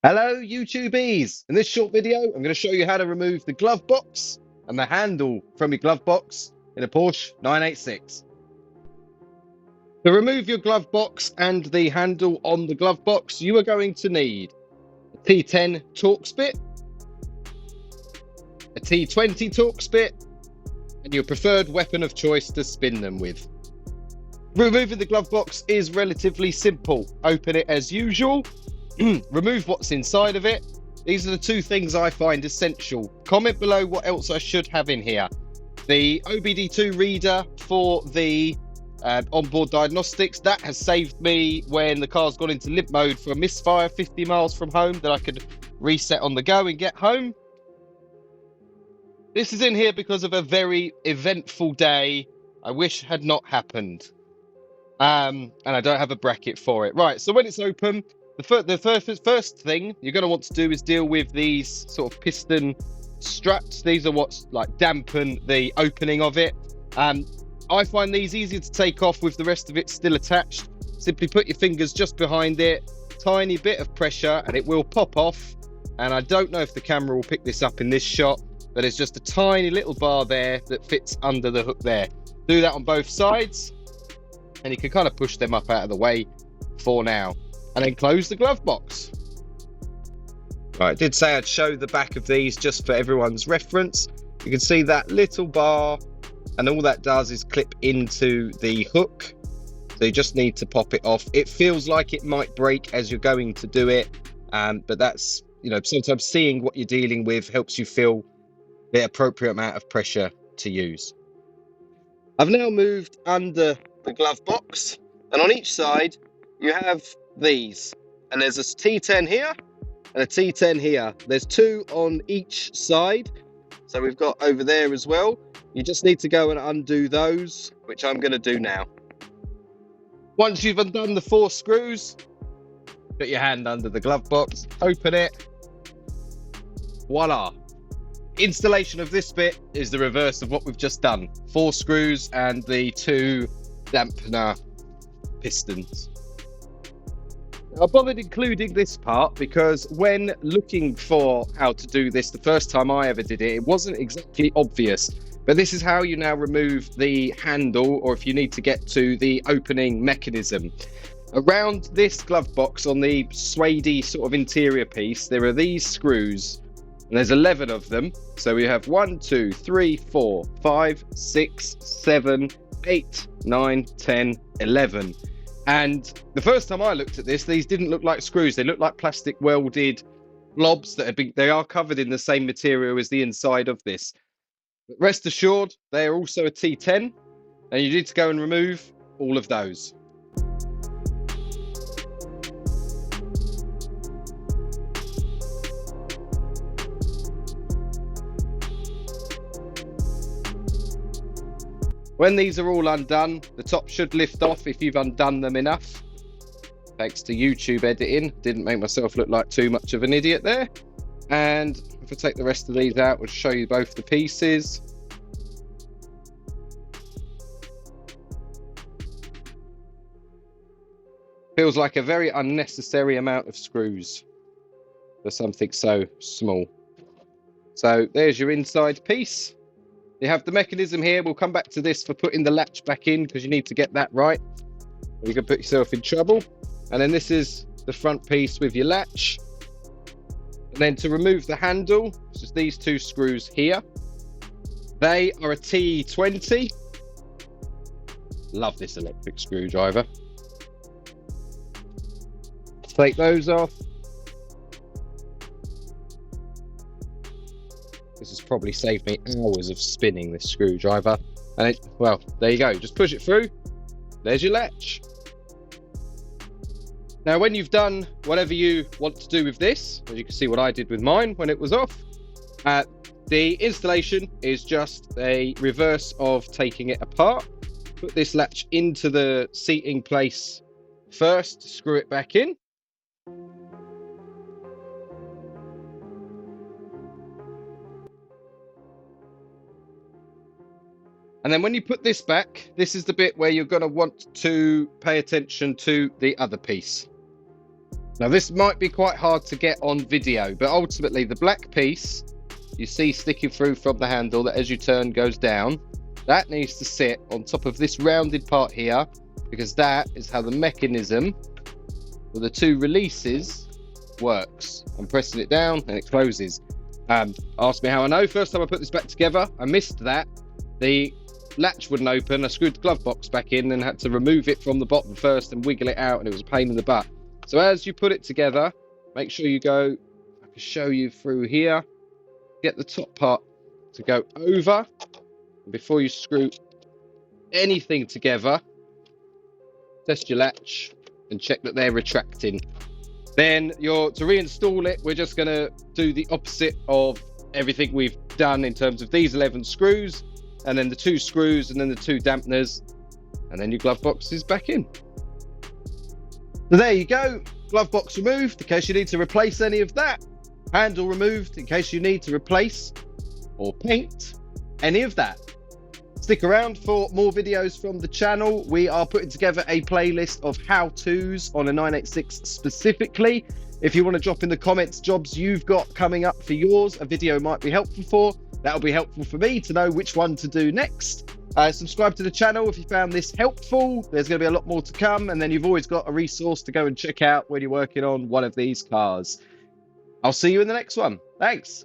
Hello YouTubies! In this short video I'm going to show you how to remove the glove box and the handle from your glove box in a Porsche 986. To remove your glove box and the handle on the glove box, you are going to need a T10 Torx bit, a T20 Torx bit, and your preferred weapon of choice to spin them with. Removing the glove box is relatively simple. Open it as usual. Remove what's inside of it. These are the two things I find essential. Comment below what else I should have in here. The OBD2 reader for the onboard diagnostics. That has saved me when the car's gone into limp mode for a misfire 50 miles from home, that I could reset on the go and get home. This is in here because of a very eventful day I wish had not happened. And I don't have a bracket for it. Right, so when it's open, the first thing you're going to want to do is deal with these sort of piston struts. These are what's like dampen the opening of it. I find these easier to take off with the rest of it still attached. Simply put your fingers just behind it, tiny bit of pressure, and it will pop off. And I don't know if the camera will pick this up in this shot, but it's just a tiny little bar there that fits under the hook there. Do that on both sides, and you can kind of push them up out of the way for now. And then close the glove box. Right, I did say I'd show the back of these just for everyone's reference. You can see that little bar, and all that does is clip into the hook. So you just need to pop it off. It feels like it might break as you're going to do it, but that's, you know, sometimes seeing what you're dealing with helps you feel the appropriate amount of pressure to use. I've now moved under the glove box, and on each side you have these, and there's a T10 here and a T10 here. There's two on each side, so we've got over there as well. You just need to go and undo those, which I'm going to do now. Once you've undone the 4 screws, put your hand under the glove box, open it, voila. Installation of this bit is the reverse of what we've just done. 4 screws and the 2 dampener pistons. I bothered including this part because when looking for how to do this the first time I ever did it, it wasn't exactly obvious. But this is how you now remove the handle, or if you need to get to the opening mechanism. Around this glove box on the suede sort of interior piece, there are these screws, and there's 11 of them. So we have 1, 2, 3, 4, 5, 6, 7, 8, 9, 10, 11. And the first time I looked at this, these didn't look like screws. They looked like plastic welded blobs that have been, they are covered in the same material as the inside of this. But rest assured, they are also a T10, and you need to go and remove all of those. When these are all undone, the top should lift off if you've undone them enough. Thanks to YouTube editing, didn't make myself look like too much of an idiot there. And if I take the rest of these out, we'll show you both the pieces. Feels like a very unnecessary amount of screws for something so small. So there's your inside piece. You have the mechanism here. We'll come back to this for putting the latch back in, because you need to get that right. You can put yourself in trouble. And then this is the front piece with your latch. And then to remove the handle, it's just these 2 screws here. They are a T20. Love this electric screwdriver. Take those off. This has probably saved me hours of spinning this screwdriver. And it, well, there you go. Just push it through. There's your latch. Now, when you've done whatever you want to do with this, as you can see what I did with mine when it was off, the installation is just a reverse of taking it apart. Put this latch into the seating place first, screw it back in. And then when you put this back, this is the bit where you're going to want to pay attention to the other piece. Now this might be quite hard to get on video, but ultimately the black piece you see sticking through from the handle that as you turn goes down, that needs to sit on top of this rounded part here, because that is how the mechanism for the two releases works. I'm pressing it down and it closes. Ask me how I know. First time I put this back together, I missed that. The latch wouldn't open. I screwed the glove box back in and had to remove it from the bottom first and wiggle it out, and it was a pain in the butt. So as you put it together, make sure you go, I can show you through here, get the top part to go over. And before you screw anything together, test your latch and check that they're retracting. Then to reinstall it, we're just going to do the opposite of everything we've done in terms of these 11 screws, and then the 2 screws, and then the 2 dampeners, and then your glove box is back in. So there you go, glove box removed in case you need to replace any of that. Handle removed in case you need to replace or paint any of that. Stick around for more videos from the channel. We are putting together a playlist of how-tos on a 986 specifically. If you want to drop in the comments jobs you've got coming up for yours, a video might be helpful for. That'll be helpful for me to know which one to do next. Subscribe to the channel if you found this helpful. There's going to be a lot more to come, and then you've always got a resource to go and check out when you're working on one of these cars. I'll see you in the next one. Thanks.